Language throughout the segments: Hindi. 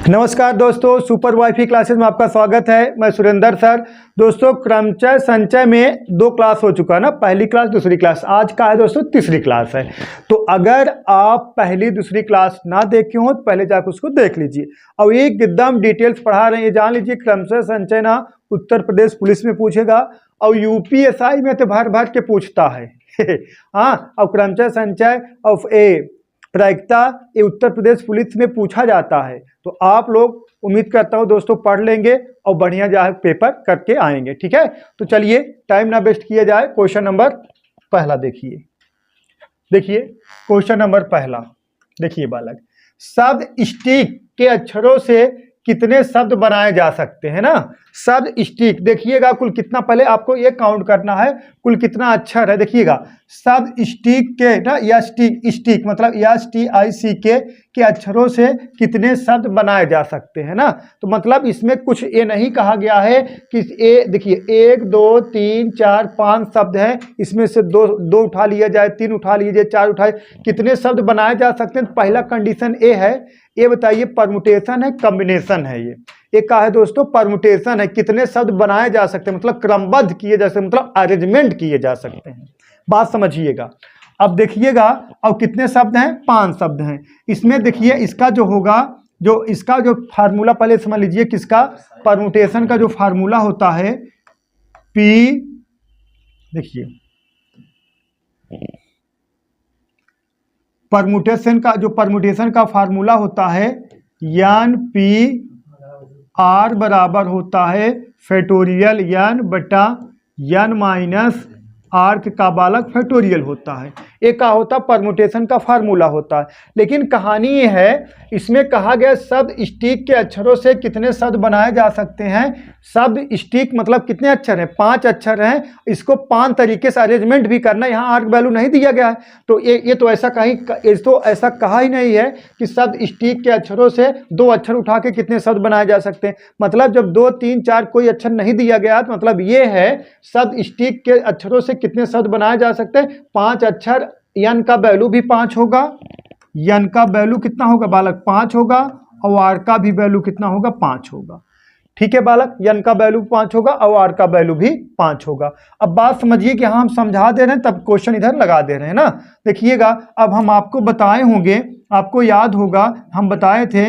नमस्कार दोस्तों, सुपर वाईफाई क्लासेस में आपका स्वागत है। मैं सुरेंद्र सर। दोस्तों, क्रमचय संचय में 2 क्लास हो चुका है ना, पहली क्लास दूसरी क्लास। आज का है दोस्तों तीसरी क्लास है। तो अगर आप पहली दूसरी क्लास ना देखे हो तो पहले जाकर उसको देख लीजिए और एकदम डिटेल्स पढ़ा रहे हैं। ये जान लीजिए क्रमचय संचय ना उत्तर प्रदेश पुलिस में पूछेगा और यूपीएसआई में तो भर भर के पूछता है। हाँ, और क्रमचय संचय ऑफ प्रायिकता ये उत्तर प्रदेश पुलिस में पूछा जाता है। तो आप लोग उम्मीद करता हूँ दोस्तों पढ़ लेंगे और बढ़िया जा पेपर करके आएंगे। ठीक है, तो चलिए टाइम ना वेस्ट किया जाए। क्वेश्चन नंबर पहला देखिए क्वेश्चन नंबर पहला देखिए बालक, शब्द स्टिक के अक्षरों से कितने शब्द बनाए जा सकते हैं ना। शब्द स्टिक देखिएगा कुल कितना, पहले आपको ये काउंट करना है कुल कितना अक्षर है। देखिएगा शब्द स्टिक के ना, या स्टिक मतलब STICK के अक्षरों से कितने शब्द बनाए जा सकते हैं ना। तो मतलब इसमें कुछ ये नहीं कहा गया है कि देखिए 1 2 3 4 5 शब्द हैं, इसमें से दो उठा लिया जाए, 3 उठा लीजिए, 4 उठाए, कितने शब्द बनाए जा सकते हैं। पहला कंडीशन ये है, ये बताइए परमुटेशन है कॉम्बिनेशन है। ये का है दोस्तों परमुटेशन है, कितने शब्द बनाए जा सकते हैं मतलब क्रमबद्ध किए जा सकते, मतलब अरेंजमेंट किए जा सकते हैं। बात समझिएगा। अब देखिएगा और कितने शब्द हैं, 5 शब्द हैं। इसमें देखिए इसका जो होगा, जो इसका जो फार्मूला पहले समझ लीजिए, किसका परमुटेशन का जो फार्मूला होता है P, देखिए परमुटेशन का फार्मूला होता है NP/R बराबर होता है फैक्टोरियल N बटा N माइनस R का बालक फैक्टोरियल होता है। एक का होता परमुटेशन का फार्मूला होता है। लेकिन कहानी ये है, इसमें कहा गया शब्द स्टिक के अक्षरों से कितने शब्द बनाए जा सकते हैं। शब्द स्टिक मतलब कितने अक्षर हैं, 5 अक्षर हैं। इसको 5 तरीके से अरेंजमेंट भी करना है। यहाँ आर्क वैल्यू नहीं दिया गया है, तो ये तो ऐसा कहा ही नहीं है कि शब्द स्टिक के अक्षरों से 2 अक्षर उठा के कितने शब्द बनाए जा सकते हैं। मतलब जब 2 3 4 कोई अक्षर नहीं दिया गया तो मतलब ये है शब्द स्टिक के अक्षरों से कितने शब्द बनाए जा सकते हैं, 5 अक्षर। यन का वैल्यू भी 5 होगा, यन का वैल्यू कितना होगा बालक, 5 होगा, और आर का भी वैल्यू कितना होगा, 5 होगा। ठीक है बालक, यन का वैल्यू 5 होगा और आर का वैल्यू भी 5 होगा। अब बात समझिए कि हाँ हम समझा दे रहे हैं तब क्वेश्चन इधर लगा दे रहे हैं ना। देखिएगा अब हम आपको बताए होंगे, आपको याद होगा हम बताए थे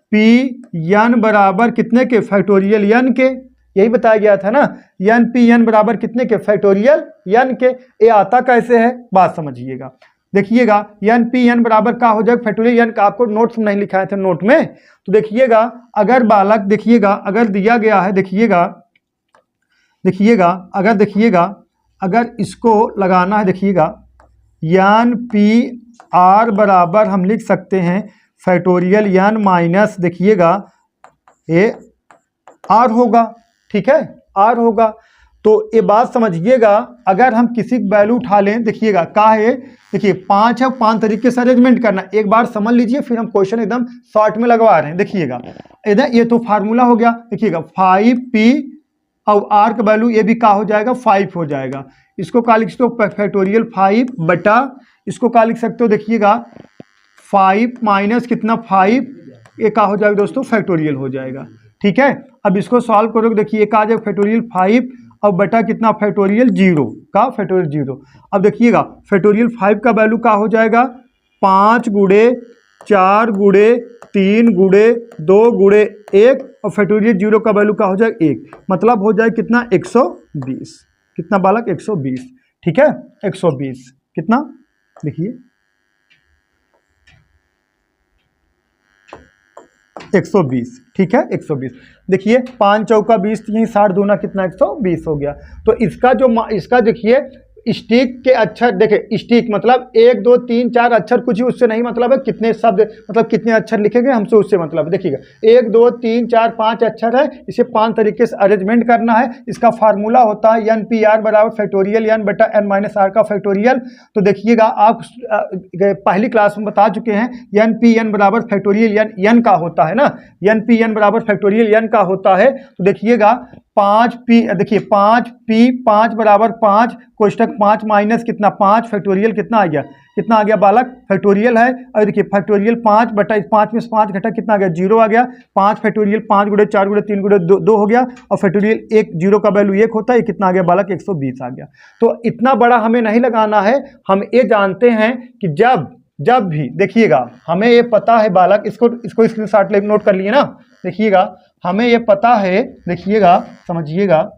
NP/N बराबर कितने के, फैक्टोरियल N के, यही बताया गया था ना। NP/N बराबर कितने के, फैक्टोरियल N के। ये आता कैसे है बात समझिएगा। देखिएगा NP/N बराबर का हो जाएगा फैक्टोरियल N का, आपको नोट्स में नहीं लिखाए थे नोट में। तो देखिएगा अगर बालक देखिएगा अगर दिया गया है, अगर इसको लगाना है, देखिएगा NP/R बराबर हम लिख सकते हैं फैक्टोरियल N माइनस, देखिएगा ये R होगा। ठीक है, R होगा। तो ये बात समझिएगा, अगर हम किसी वैल्यू उठा लें, देखिएगा का है, देखिए 5 है, 5 तरीके से अरेंजमेंट करना। एक बार समझ लीजिए फिर हम क्वेश्चन एकदम शॉर्ट में लगवा रहे हैं। देखिएगा इधर ये तो फार्मूला हो गया, देखिएगा 5P और R का वैल्यू ये भी का हो जाएगा, 5 हो जाएगा। इसको का लिख सकते हो फैक्टोरियल 5 बटा, इसको का लिख सकते हो, देखिएगा 5 माइनस कितना 5, ये का हो जाएगा दोस्तों फैक्टोरियल हो जाएगा। ठीक है, अब इसको सॉल्व करोगे, देखिए एक आ जाएगा फैक्टोरियल 5 और बटा कितना फैक्टोरियल 0 का फैक्टोरियल 0। अब देखिएगा फैक्टोरियल 5 का वैल्यू का हो जाएगा 5 गुणे 4 गुणे 3 गुणे 2 गुणे 1 और फैक्टोरियल 0 का वैल्यू का हो जाएगा 1, मतलब हो जाए कितना 120। कितना बालक, 120। ठीक है, 120 कितना देखिए 120। ठीक है, 120। देखिए 5 चौका 20, यही 60 दूना कितना 120 हो गया। तो इसका देखिए स्टिक के अक्षर, देखिए स्टिक मतलब 1 2 3 4 अक्षर, कुछ ही उससे नहीं मतलब है, कितने शब्द मतलब कितने अक्षर लिखेंगे हमसे उससे मतलब है। देखिएगा 1 2 3 4 5 अक्षर है, इसे 5 तरीके से अरेंजमेंट करना है। इसका फार्मूला होता है NP/R बराबर फैक्टोरियल N बटा N माइनस R का फैक्टोरियल। तो देखिएगा आप पहली क्लास में बता चुके हैं NP/N बराबर फैक्टोरियल N का होता है ना, NP/N बराबर फैक्टोरियल N का होता है। तो देखिएगा 5 पी, देखिए 5 पी 5 बराबर 5 कोष्टक 5 माइनस कितना 5 फैक्टोरियल कितना आ गया, कितना आ गया बालक, फैक्टोरियल है। और देखिए फैक्टोरियल 5 बटा इस 5 में से 5 घटा कितना आ गया 0 आ गया। 5 फैक्टोरियल 5 गुणे 4 गुणे 3 गुणे 2 हो गया। और फैक्टोरियल 1 0 का वैल्यू 1 होता है, ये कितना आ गया बालक 120 आ गया। तो इतना बड़ा हमें नहीं लगाना है, हम ये जानते हैं कि जब भी देखिएगा हमें ये पता है बालक, इसको स्क्रीनशॉट ले नोट कर लिए ना, देखिएगा हमें ये पता है, देखिएगा समझिएगा,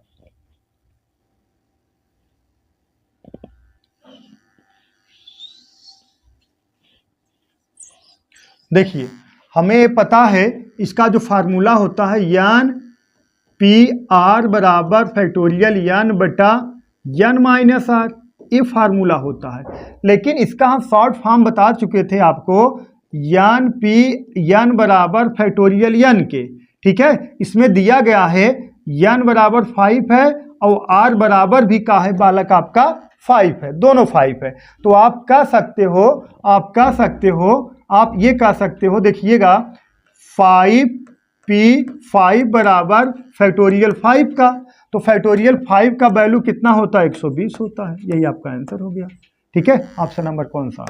देखिए हमें ये पता है इसका जो फार्मूला होता है यन पी आर बराबर फैक्टोरियल यन बटा यन माइनस आर, ये फार्मूला होता है। लेकिन इसका हम शॉर्ट फॉर्म बता चुके थे आपको, यन पी यन बराबर फैक्टोरियल यन के, ठीक है। इसमें दिया गया है यन बराबर 5 है और आर बराबर भी का है बालक आपका 5 है, दोनों 5 है। तो आप कह सकते हो, आप ये कह सकते हो, देखिएगा 5p5 बराबर फैक्टोरियल 5 का, तो फैक्टोरियल 5 का वैल्यू कितना होता है 120 होता है। यही आपका आंसर हो गया, ठीक है। ऑप्शन नंबर कौन सा,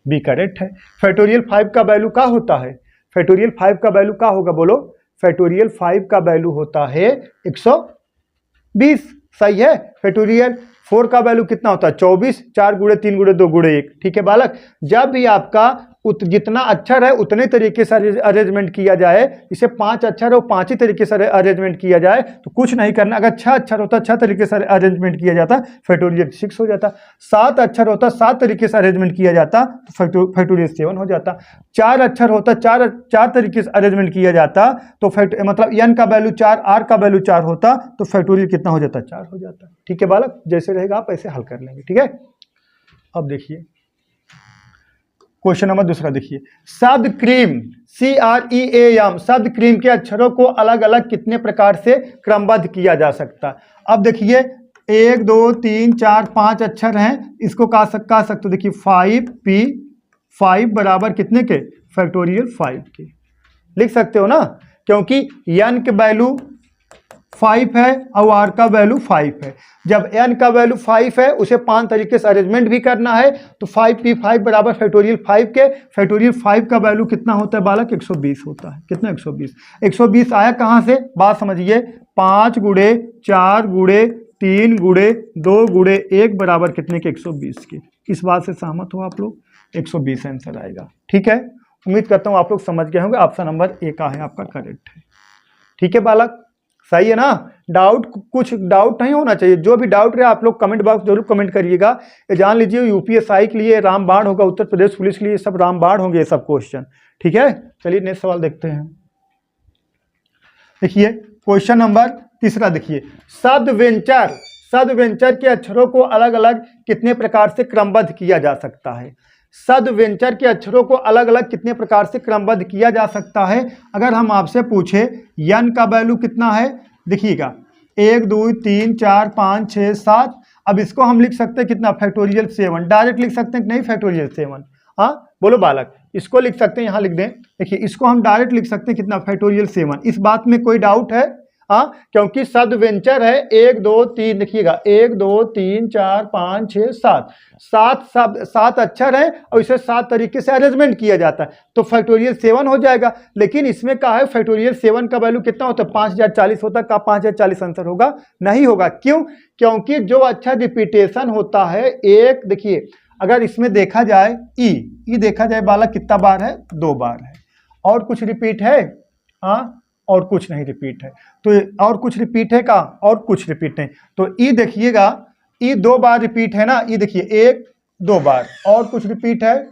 बी करेक्ट है। फैक्टोरियल 5 का वैल्यू क्या होता है, फैक्टोरियल 5 का वैल्यू क्या होगा बोलो, फैक्टोरियल 5 का वैल्यू होता है 120, सही है। फैक्टोरियल 4 का वैल्यू कितना होता है 24, 4 गुणे 3 गुणे 2 गुणे 1, ठीक है बालक। जब भी आपका जितना अक्षर है उतने तरीके से अरेंजमेंट किया जाए, इसे 5 अक्षर है 5 ही तरीके से अरेंजमेंट किया जाए, तो कुछ नहीं करना। अगर 6 अक्षर होता 6 तरीके से अरेंजमेंट किया जाता, फैक्टोरियल 6 हो जाता। 7 अक्षर होता 7 तरीके से अरेंजमेंट किया जाता, तो फैक्टोरियल 7 हो जाता। 4 अक्षर होता 4 तरीके से अरेंजमेंट किया जाता, तो मतलब n का वैल्यू 4, r का वैल्यू 4 होता, तो फैक्टोरियल कितना हो जाता 4 हो जाता, ठीक है बालक। जैसे रहेगा आप ऐसे हल कर लेंगे, ठीक है। अब देखिए क्वेश्चन नंबर दूसरा, देखिए शब्द क्रीम CREAM, शब्द क्रीम के अक्षरों को अलग अलग कितने प्रकार से क्रमबद्ध किया जा सकता है। अब देखिए 1 2 3 4 5 अक्षर हैं, इसको कह सकते हो, देखिए 5p5 बराबर कितने के, फैक्टोरियल 5 के लिख सकते हो ना, क्योंकि n के वैल्यू 5 है और r का वैल्यू 5 है। जब n का वैल्यू 5 है उसे 5 तरीके से अरेंजमेंट भी करना है, तो 5p5 बराबर फैक्टोरियल 5 के, फैक्टोरियल 5 का वैल्यू कितना होता है बालक 120 होता है। कितना 120 आया कहाँ से, बात समझिए। 5 गुणे 4 गुणे 3 गुणे 2 गुणे 1 बराबर कितने के 120 के। इस बात से सहमत हो आप लोग, 120 आंसर आएगा, ठीक है। उम्मीद करता हूँ आप लोग समझ गए होंगे। ऑप्शन नंबर ए का है आपका करेक्ट है, ठीक है बालक, सही है ना। कुछ डाउट नहीं होना चाहिए। जो भी डाउट रहे आप लोग कमेंट बॉक्स जरूर कमेंट करिएगा। ये जान लीजिए यूपीएसआई के लिए रामबाण होगा, उत्तर प्रदेश पुलिस के लिए सब रामबाण होंगे, ये सब क्वेश्चन, ठीक है। चलिए नेक्स्ट सवाल देखते हैं। देखिए क्वेश्चन नंबर तीसरा, देखिए शब्द व्यंजन के अक्षरों को अलग अलग कितने प्रकार से क्रमबद्ध किया जा सकता है। शब्द व्यंजन के अक्षरों को अलग अलग कितने प्रकार से क्रमबद्ध किया जा सकता है। अगर हम आपसे पूछे यन का वैल्यू कितना है, देखिएगा 1 2 3 4 5 6 7, अब इसको हम लिख सकते हैं कितना फैक्टोरियल 7, डायरेक्ट लिख सकते हैं कि नहीं फैक्टोरियल 7, हाँ बोलो बालक, इसको लिख सकते हैं, यहाँ लिख दें। देखिए इसको हम डायरेक्ट लिख सकते हैं कितना फैक्टोरियल 7। इस बात में कोई डाउट है, हाँ, क्योंकि शब्द व्यंजन है 1 2 3, देखिएगा 1 2 3 4 5 6 7 7 अक्षर है और इसे 7 तरीके से अरेंजमेंट किया जाता है, तो फैक्टोरियल 7 हो जाएगा। लेकिन इसमें क्या है, फैक्टोरियल 7 का वैल्यू कितना होता है 5040 होता है। का 5040 आंसर होगा, नहीं होगा। क्यों, क्योंकि जो अक्षर रिपीटेशन होता है एक, देखिए अगर इसमें देखा जाए ई देखा जाए बालक कितना बार है, 2 बार है। और कुछ रिपीट है, हाँ, और कुछ नहीं रिपीट है। तो और कुछ रिपीट है का, और कुछ रिपीट नहीं। तो ई देखिएगा, ई 2 बार रिपीट है ना, ई देखिए 1 2 बार, और कुछ रिपीट है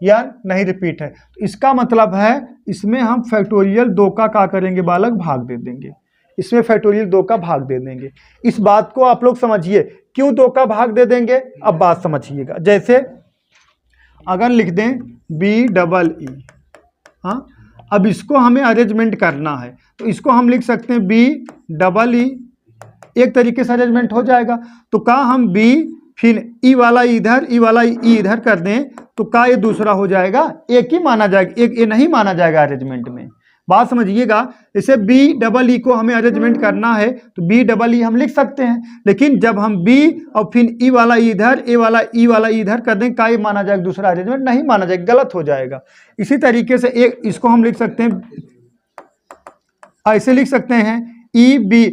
या नहीं रिपीट है। तो इसका मतलब है इसमें हम फैक्टोरियल 2 का क्या करेंगे बालक, भाग दे देंगे। इसमें फैक्टोरियल 2 का भाग दे देंगे। इस बात को आप लोग समझिए, क्यों 2 का भाग दे देंगे, अब बात समझिएगा। जैसे अगर लिख दें BEE, हाँ, अब इसको हमें अरेंजमेंट करना है, तो इसको हम लिख सकते हैं BEE, एक तरीके से अरेंजमेंट हो जाएगा। तो का हम B फिर ई वाला इधर, ई वाला ई इधर कर दें, तो का ये दूसरा हो जाएगा, एक ही माना जाएगा, एक ये नहीं माना जाएगा अरेंजमेंट में। बात समझिएगा, जैसे बी डबल ई को हमें अरेंजमेंट करना है तो बी डबल ई हम लिख सकते हैं, लेकिन जब हम बी और फिर ई वाला इधर, ए वाला ई वाला इधर कर दें, का ये माना जाएगा दूसरा अरेंजमेंट? नहीं माना जाएगा, गलत हो जाएगा। इसी तरीके से एक इसको हम लिख सकते हैं, ऐसे लिख सकते हैं ई बी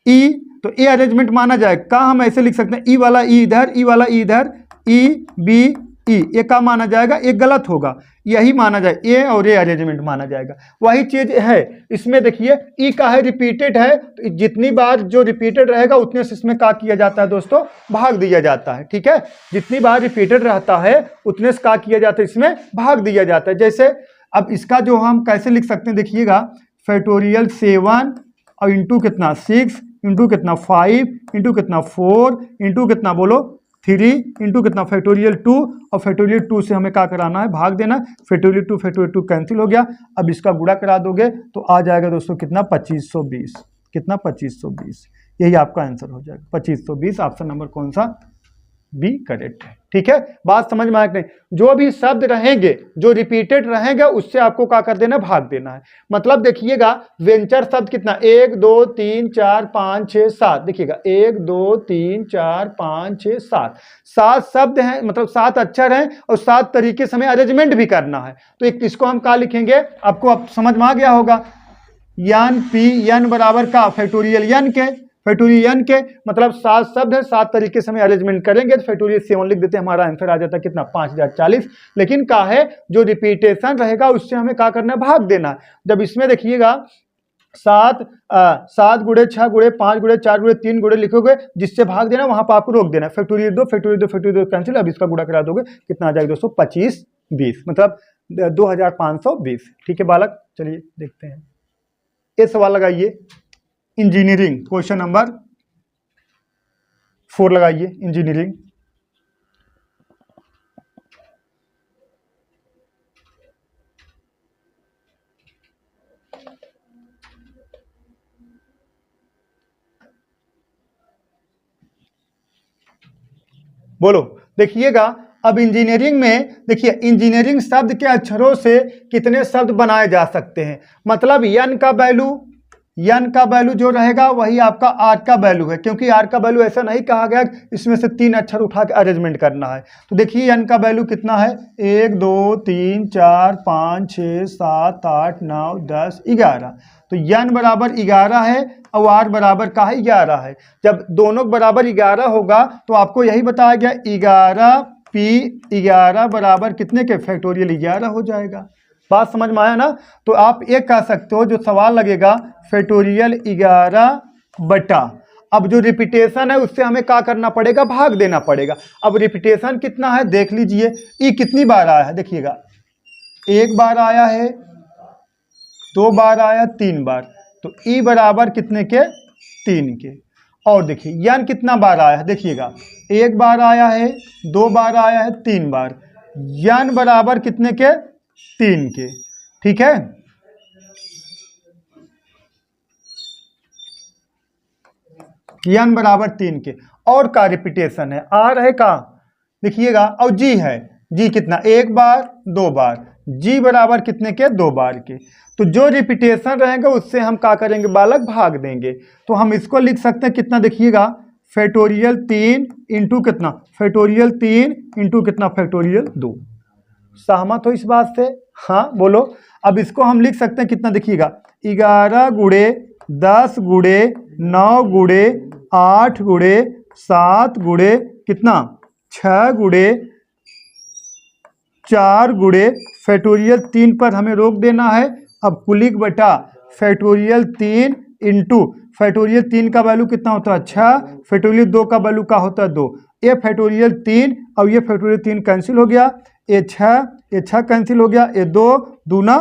ई, तो ए अरेंजमेंट माना जाएगा। का हम ऐसे लिख सकते हैं ई वाला ई इधर, ई वाला ई इधर, ई बी ई, ये का माना जाएगा? ये गलत होगा, यही माना जाए ए और ए अरेंजमेंट माना जाएगा। वही चीज है इसमें, देखिए ई का है रिपीटेड है, तो जितनी बार जो रिपीटेड रहेगा उतने से इसमें का किया जाता है दोस्तों? भाग दिया जाता है। ठीक है, जितनी बार रिपीटेड रहता है उतने से का किया जाता है? इसमें भाग दिया जाता है। जैसे अब इसका जो हम कैसे लिख सकते हैं, देखिएगा फैक्टोरियल 7 और इंटू कितना 6 इंटू कितना 5 इंटू कितना 4 इंटू कितना बोलो 3 इंटू कितना फैक्टोरियल 2, और फैक्टोरियल 2 से हमें क्या कराना है? भाग देना। फैक्टोरियल 2 कैंसिल हो गया। अब इसका गुणा करा दोगे तो आ जाएगा दोस्तों कितना? 2520। कितना? 2520। यही आपका आंसर हो जाएगा 2520। ऑप्शन नंबर कौन सा? बी करेक्ट है। ठीक है, बात समझ में आया कि नहीं? जो भी शब्द रहेंगे जो रिपीटेड रहेंगे उससे आपको क्या कर देना? भाग देना है। मतलब देखिएगा वेंचर शब्द कितना? 1 2 3 4 5 6 7, देखिएगा 1 2 3 4 5 6 7, 7 शब्द हैं, मतलब 7 अक्षर हैं और 7 तरीके से हमें अरेंजमेंट भी करना है। तो एक इसको हम क्या लिखेंगे? आपको अब समझ में आ गया होगा, यन पी एन बराबर का फैक्टोरियल एन के, फैक्टोरियल एन के मतलब 7 शब्द है, 7 तरीके से हमें अरेंजमेंट करेंगे तो फैक्टोरियल 7 लिख देते हैं, हमारा आंसर आ जाता है कितना? 5040। लेकिन क्या है, जो रिपीटेशन रहेगा उससे हमें क्या करना है? भाग देना है। जब इसमें देखिएगा 7 गुणे 6 गुणे 5 गुणे 4 गुणे 3 गुणे लिखोगे, जिससे भाग देना वहां पर आपको रोक देना। Factorial 2 cancel. अब इसका गुणा करा दोगे, कितना आ जाएगा दोस्तों? 2520, मतलब 2520। ठीक है बालक, चलिए देखते हैं। ये सवाल लगाइए, इंजीनियरिंग क्वेश्चन नंबर 4 लगाइए, इंजीनियरिंग। बोलो, देखिएगा अब इंजीनियरिंग में, देखिए इंजीनियरिंग शब्द के अक्षरों से कितने शब्द बनाए जा सकते हैं। मतलब यन का वैल्यू जो रहेगा वही आपका आर का वैल्यू है, क्योंकि आर का वैल्यू ऐसा नहीं कहा गया इसमें से 3 अक्षर उठा के अरेंजमेंट करना है। तो देखिए यन का वैल्यू कितना है? 1 2 3 4 5 6 7 8 9 10 11। तो यन बराबर 11 है और आर बराबर का है 11 है। जब दोनों बराबर 11 होगा तो आपको यही बताया गया 11 पी 11 बराबर कितने के? फैक्टोरियल 11 हो जाएगा। बात समझ में आया ना? तो आप एक कह सकते हो, जो सवाल लगेगा फैक्टोरियल 11 बटा, अब जो रिपीटेशन है उससे हमें क्या करना पड़ेगा? भाग देना पड़ेगा। अब रिपीटेशन कितना है देख लीजिए, ई कितनी बार आया है? देखिएगा 1 बार आया है, 2 बार आया, 3 बार, तो ई बराबर कितने के? 3 के। और देखिए यन कितना बार आया है? देखिएगा 1 बार आया है, 2 बार आया है, 3 बार, यन बराबर कितने के? 3 के। ठीक है, यन बराबर 3 के। और का रिपीटेशन है? आर है का? देखिएगा, और जी है, जी कितना? 1 बार 2 बार, जी बराबर कितने के? 2 बार के। तो जो रिपीटेशन रहेंगे उससे हम क्या करेंगे बालक? भाग देंगे। तो हम इसको लिख सकते हैं कितना? देखिएगा फैक्टोरियल 3 इंटू कितना? फैक्टोरियल 3 इंटू कितना? फैक्टोरियल 2। सहमत हो इस बात से? हाँ बोलो। अब इसको हम लिख सकते हैं कितना? देखिएगा 11 गुणे 10 गुणे 9 गुणे 8 गुणे 7 गुणे कितना? 6 गुणे 4 गुणे फैक्टोरियल 3 पर हमें रोक देना है। अब कुलिक बटा फैक्टोरियल 3 इंटू फैक्टोरियल 3 का वैल्यू कितना होता है? 6। फैक्टोरियल 2 का वैल्यू का होता है? 2। ये फैक्टोरियल 3 और ये फैक्टोरियल 3 कैंसिल हो गया, ये 6 कैंसिल हो गया, ये 2 दूना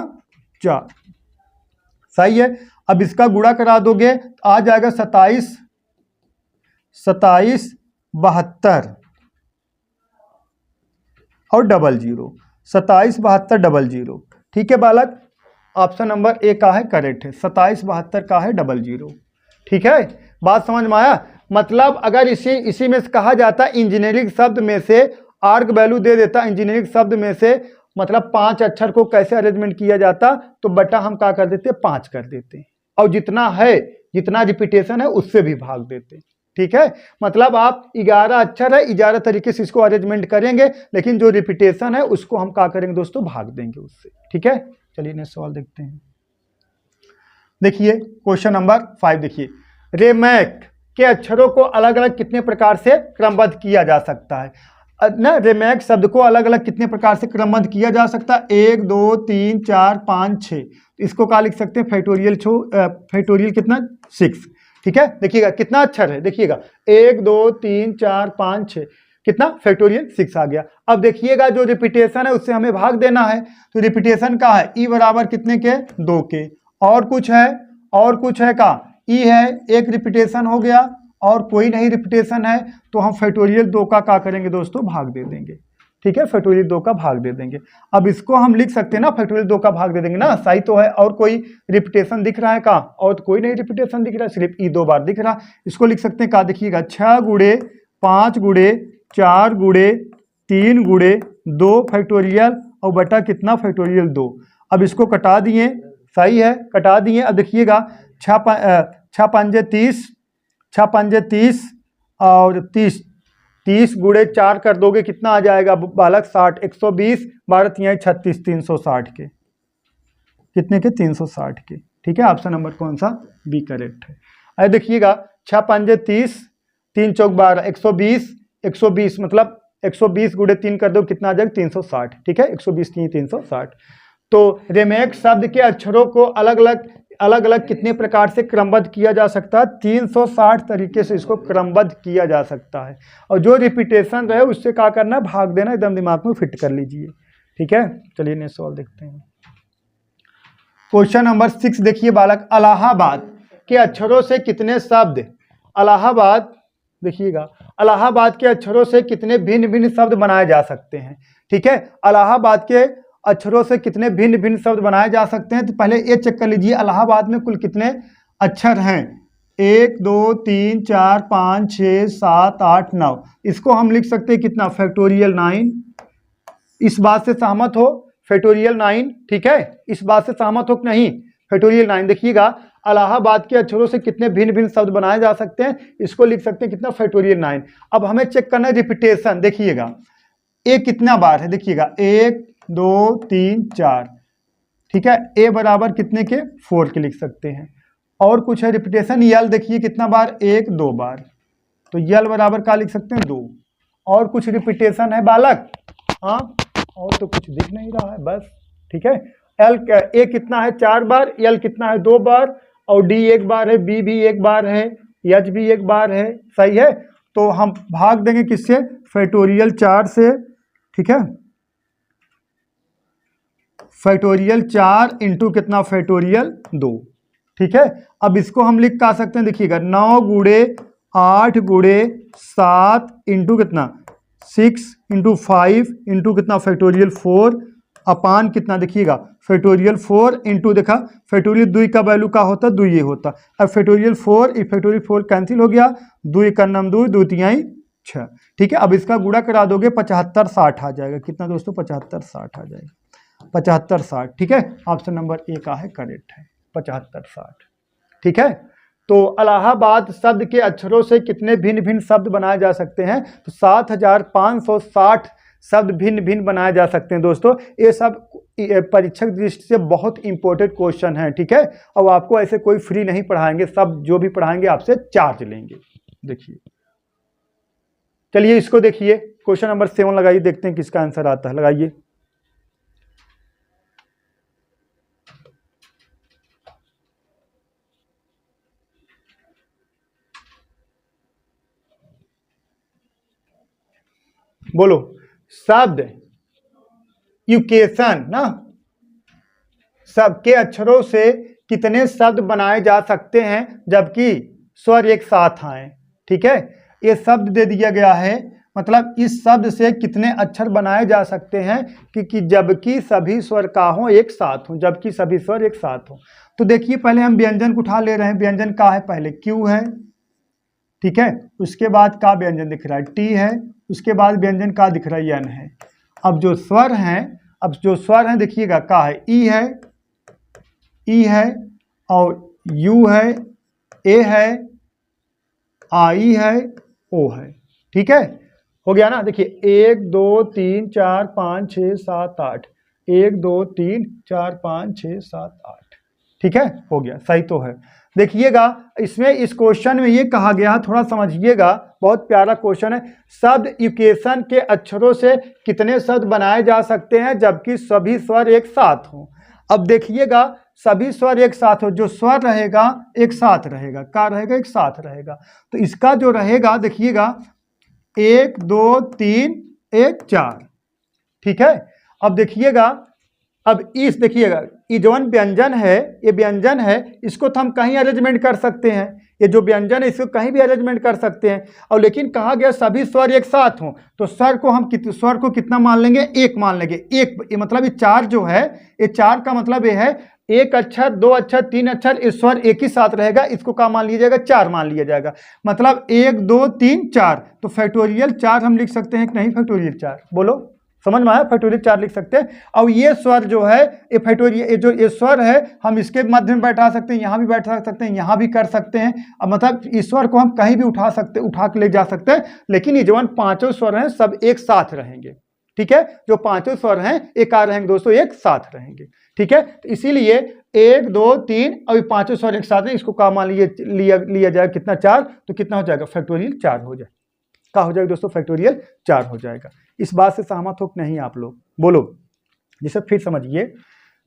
4। सही है। अब इसका गुणा करा दोगे तो आ जाएगा 27 72 और 00, 27 72 00। ठीक है बालक, ऑप्शन नंबर ए का है करेक्ट है, 27 72 का है 00। ठीक है, बात समझ में आया? मतलब अगर इसी में से कहा जाता इंजीनियरिंग शब्द में से आर्क वैल्यू दे देता, इंजीनियरिंग शब्द में से मतलब 5 अक्षर को कैसे अरेंजमेंट किया जाता, तो बटा हम क्या कर देते, 5 कर देते, और जितना है, जितना रिपीटेशन है उससे भी भाग देते। ठीक है, मतलब आप 11 अक्षर है, 11 तरीके से इसको अरेंजमेंट करेंगे, लेकिन जो रिपीटेशन है उसको हम क्या करेंगे दोस्तों, भाग देंगे उससे। ठीक है, चलिए नेक्स्ट सवाल देखते हैं। देखिए क्वेश्चन नंबर 5 देखिए, रेमैक के अक्षरों को अलग अलग कितने प्रकार से क्रमबद्ध किया जा सकता है ना। रेमैक शब्द को अलग अलग कितने प्रकार से क्रमबद्ध किया जा सकता है, 1 2 3 4 5 6। इसको क्या लिख सकते हैं, फैक्टोरियल फैक्टोरियल कितना, 6। ठीक है, देखिएगा कितना अक्षर है, देखिएगा 1 2 3 4 5 6, कितना फैक्टोरियल 6 आ गया। अब देखिएगा जो रिपीटेशन है उससे हमें भाग देना है, तो रिपीटेशन का है ई बराबर कितने के, 2 के, और कुछ है, और कुछ है का, ई है, एक रिपीटेशन हो गया, और कोई नहीं रिपीटेशन है, तो हम फैक्टोरियल 2 का क्या करेंगे दोस्तों, भाग दे देंगे। ठीक है, फैक्टोरियल 2 का भाग दे देंगे। अब इसको हम लिख सकते हैं ना, फैक्टोरियल 2 का भाग दे देंगे ना, सही तो है, और कोई रिपीटेशन दिख रहा है का, और कोई नहीं रिपीटेशन दिख रहा है, सिर्फ ई 2 बार दिख रहा है। इसको लिख सकते हैं का, देखिएगा 6 गुणे 5 गुणे 4 गुणे 3 गुणे 2 फैक्टोरियल और बटा कितना, फैक्टोरियल 2। अब इसको कटा दिए, सही है, कटा दिए। अब देखिएगा 6 5 30, 6 5 30 और 30, 30 गुणे 4 कर दोगे कितना आ जाएगा बालक, 60, 120, 12 3 36, 360 के, कितने के, 360 के। ठीक है, ऑप्शन नंबर कौन सा, बी करेक्ट है। अरे देखिएगा 6 5 30, 3 चौक 12, 120, 120 मतलब 120 गुणे 3 कर दो कितना आ जाएगा, 360। ठीक है, 120 360। तो रेमैक शब्द के अक्षरों को अलग अलग कितने प्रकार से क्रमबद्ध किया जा सकता है, 360 तरीके से इसको क्रमबद्ध किया जा सकता है, और जो रिपीटेशन रहे उससे क्या करना, भाग देना, एकदम दिमाग में फिट कर लीजिए। ठीक है, चलिए नेक्स्ट सवाल देखते हैं। क्वेश्चन नंबर 6 देखिए बालक, इलाहाबाद के अक्षरों से कितने शब्द, इलाहाबाद देखिएगा, इलाहाबाद के अक्षरों से कितने भिन्न भिन्न शब्द बनाए जा सकते हैं। ठीक है, इलाहाबाद के अक्षरों से कितने भिन्न भिन्न शब्द बनाए जा सकते हैं, तो पहले ये चेक कर लीजिए इलाहाबाद में कुल कितने अक्षर हैं, 1 2 3 4 5 6 7 8 9। इसको हम लिख सकते हैं कितना, फैक्टोरियल 9। इस बात से सहमत हो, फैक्टोरियल 9। ठीक है, इस बात से सहमत हो कि नहीं, फैक्टोरियल 9। देखिएगा इलाहाबाद के अक्षरों से कितने भिन्न भिन्न शब्द बनाए जा सकते हैं, इसको लिख सकते हैं कितना, फैक्टोरियल 9। अब हमें चेक करना है रिपीटेशन, देखिएगा ए कितना बार है, देखिएगा 1 2 3 4। ठीक है, ए बराबर कितने के, 4 के लिख सकते हैं। और कुछ है रिपीटेशन, यल देखिए कितना बार, 1 2 बार, तो यल बराबर क्या लिख सकते हैं, 2। और कुछ रिपीटेशन है बालक, हाँ, और तो कुछ दिख नहीं रहा है बस। ठीक है, एल ए कितना है, 4 बार, यल कितना है, 2 बार, और डी 1 बार है, बी भी 1 बार है, एच भी 1 बार है, सही है। तो हम भाग देंगे किससे, फैक्टोरियल 4 से। ठीक है, फैक्टोरियल 4 इंटू कितना, फैक्टोरियल 2। ठीक है, अब इसको हम लिख का सकते हैं, देखिएगा 9 गुणे 8 गुणे 7 इंटू कितना, 6 इंटू 5 इंटू कितना, फैक्टोरियल 4 अपान कितना, देखिएगा फैक्टोरियल 4 इंटू, देखा फैक्टोरियल 2 का वैल्यू का होता, 2 ये होता। अब फैक्टोरियल 4, फैक्टोरियल 4 कैंसिल हो गया, 2 का नाम 2 2 3 6। ठीक है, अब इसका गुणा करा दोगे 75 60 आ जाएगा, कितना दोस्तों, 75 60 आ जाएगा, 75 60। ठीक है, ऑप्शन नंबर ए का है करेक्ट है, 75 60। ठीक है, तो इलाहाबाद शब्द के अक्षरों से कितने भिन्न भिन्न शब्द बनाए जा सकते हैं, तो 7560 शब्द भिन्न भिन्न बनाए जा सकते हैं दोस्तों। ये सब परीक्षक दृष्टि से बहुत इंपॉर्टेंट क्वेश्चन है। ठीक है, अब आपको ऐसे कोई फ्री नहीं पढ़ाएंगे, सब जो भी पढ़ाएंगे आपसे चार्ज लेंगे। देखिए, चलिए इसको देखिए, क्वेश्चन नंबर 7 लगाइए, देखते हैं किसका आंसर आता है, लगाइए। बोलो, शब्द युकेशन ना, शब्द के अक्षरों से कितने शब्द बनाए जा सकते हैं जबकि स्वर एक साथ आए। ठीक है, ये शब्द दे दिया गया है, मतलब इस शब्द से कितने अक्षर बनाए जा सकते हैं कि जबकि सभी स्वर का हो एक साथ हो, जबकि सभी स्वर एक साथ हो। तो देखिए पहले हम व्यंजन को उठा ले रहे हैं, व्यंजन का है, पहले क्यू है, ठीक है, उसके बाद का व्यंजन दिख रहा है टी है, उसके बाद व्यंजन का दिख रहा है एन है। अब जो स्वर हैं, अब जो स्वर है देखिएगा का है, ई है और यू है, ए है, आई है, ओ है। ठीक है, हो गया ना। देखिए 1 2 3 4 5 6 7 8, 1 2 3 4 5 6 7 8। ठीक है, हो गया, सही तो है। देखिएगा इसमें इस क्वेश्चन में ये कहा गया, थोड़ा समझिएगा, बहुत प्यारा क्वेश्चन है। शब्द इक्वेशन के अक्षरों से कितने शब्द बनाए जा सकते हैं जबकि सभी स्वर एक साथ हों। अब देखिएगा सभी स्वर एक साथ हो, जो स्वर रहेगा एक साथ रहेगा, का रहेगा एक साथ रहेगा। तो इसका जो रहेगा देखिएगा 1 2 3 1 4। ठीक है, अब देखिएगा, अब इस देखिएगा ये जो व्यंजन है, ये व्यंजन है, इसको तो हम कहीं अरेंजमेंट कर सकते हैं। ये जो व्यंजन है इसको कहीं भी अरेंजमेंट कर सकते हैं। और लेकिन कहा गया सभी स्वर एक साथ हों, तो स्वर को हम स्वर को कितना मान लेंगे, एक मान लेंगे। एक मतलब ये 4 जो है, ये 4 का मतलब ये है 1 अक्षर 2 अक्षर 3 अक्षर, इस स्वर एक ही साथ रहेगा, इसको क्या मान लिया जाएगा, 4 मान लिया जाएगा। मतलब 1 2 3 4, तो फैक्टोरियल 4 हम लिख सकते हैं कि नहीं, फैक्टोरियल 4, बोलो समझ में आया, फैक्टोरियल 4 लिख सकते हैं। और ये स्वर जो है ये फैक्टोरियल, जो ये स्वर है हम इसके मध्य में बैठा सकते हैं, यहाँ भी बैठा सकते हैं, यहाँ भी कर सकते हैं। अब मतलब इस स्वर को हम कहीं भी उठा के ले जा सकते हैं, लेकिन ये जो 5 स्वर हैं सब एक साथ रहेंगे। ठीक है, जो 5 स्वर हैं एक आ रहेंगे दोस्तों, एक साथ रहेंगे। ठीक है, तो इसीलिए 1 2 3 और 5 स्वर एक साथ हैं, इसको क्या मान लिया जाए कितना, 4, तो कितना हो जाएगा, फैक्टोरियल 4 हो जाए। क्या हो जाएगा दोस्तों, फैक्टोरियल 4 हो जाएगा। इस बात से सहमत हो कि नहीं आप लोग, बोलो। जिसे फिर समझिए,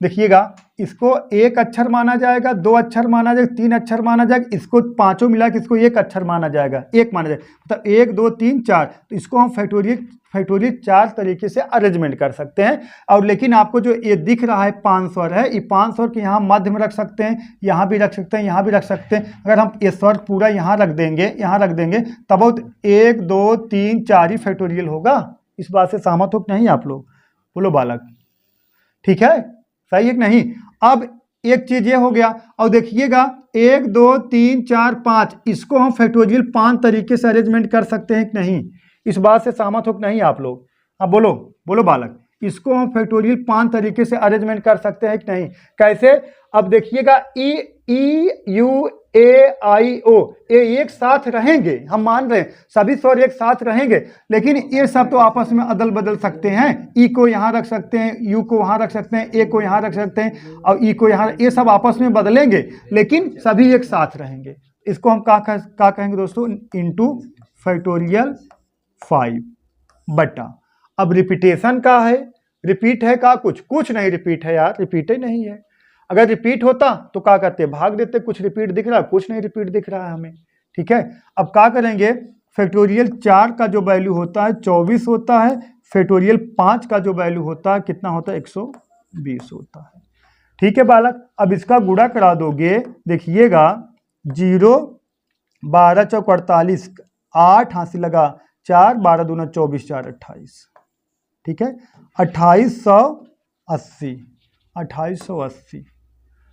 देखिएगा इसको 1 अक्षर माना जाएगा, 2 अक्षर माना जाएगा, 3 अक्षर माना जाएगा, इसको पांचों मिला के इसको 1 अक्षर माना जाएगा, 1 माना जाएगा। मतलब 1 2 3 4, तो इसको हम फैक्टोरियल 4 तरीके से अरेंजमेंट कर सकते हैं। और लेकिन आपको जो ये दिख रहा है 5 स्वर है, ये 5 स्वर के यहाँ मध्य में रख सकते हैं, यहाँ भी रख सकते हैं, यहाँ भी रख सकते हैं। अगर हम ये स्वर पूरा यहाँ रख देंगे तब 1 2 3 4 ही फैक्टोरियल होगा। इस बात से सहमत हो कि नहीं आप लोग, बोलो बालक। ठीक है, सही है कि नहीं। अब एक चीज ये हो गया, और देखिएगा 1 2 3 4 5, इसको हम फैक्टोरियल 5 तरीके से अरेंजमेंट कर सकते हैं कि नहीं। इस बात से सहमत हो कि नहीं आप लोग, अब बोलो बालक, इसको हम फैक्टोरियल 5 तरीके से अरेंजमेंट कर सकते हैं कि नहीं। कैसे, अब देखिएगा ई यू ए आई ओ, ये एक साथ रहेंगे, हम मान रहे हैं सभी स्वर एक साथ रहेंगे, लेकिन ये सब तो आपस में अदल बदल सकते हैं। ई को यहाँ रख सकते हैं, यू को वहाँ रख सकते हैं, ए को यहाँ रख सकते हैं, और ई को यहाँ, ये सब आपस में बदलेंगे, लेकिन सभी एक साथ रहेंगे। इसको हम क्या कहेंगे दोस्तों, इंटू फैक्टोरियल 5 बटा। अब रिपीटेशन का है, रिपीट है का, कुछ नहीं रिपीट है यार, रिपीट ही नहीं है। अगर रिपीट होता तो क्या करते, भाग देते, कुछ रिपीट दिख रहा है, कुछ नहीं रिपीट दिख रहा है हमें। ठीक है, अब क्या करेंगे, फैक्टोरियल 4 का जो वैल्यू होता है 24 होता है, फैक्टोरियल 5 का जो वैल्यू होता है कितना होता है, 120 होता है। ठीक है बालक, अब इसका गुणा करा दोगे, देखिएगा 0 12 चौक 48, 8 हासिल लगा 4, 12 दूना 24, 4 28। ठीक है, 2880।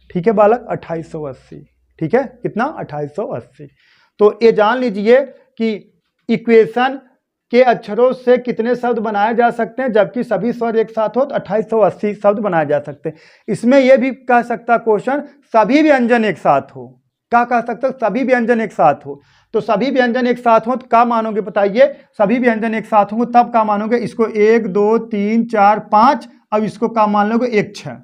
ठीक है बालक, 2880। ठीक है, कितना, 2880। तो ये जान लीजिए कि इक्वेशन के अक्षरों से कितने शब्द बनाए जा सकते हैं जबकि सभी स्वर एक साथ हो, तो 2880 शब्द बनाए जा सकते हैं। इसमें यह भी कह सकता क्वेश्चन सभी व्यंजन एक साथ हो, क्या कह सकते, सभी व्यंजन एक साथ हो। तो सभी व्यंजन एक साथ हो तो क्या मानोगे बताइए, सभी व्यंजन एक साथ होंगे तब क्या मानोगे, इसको 1 2 3 4 5, अब इसको क्या मान लोगे, 1 6।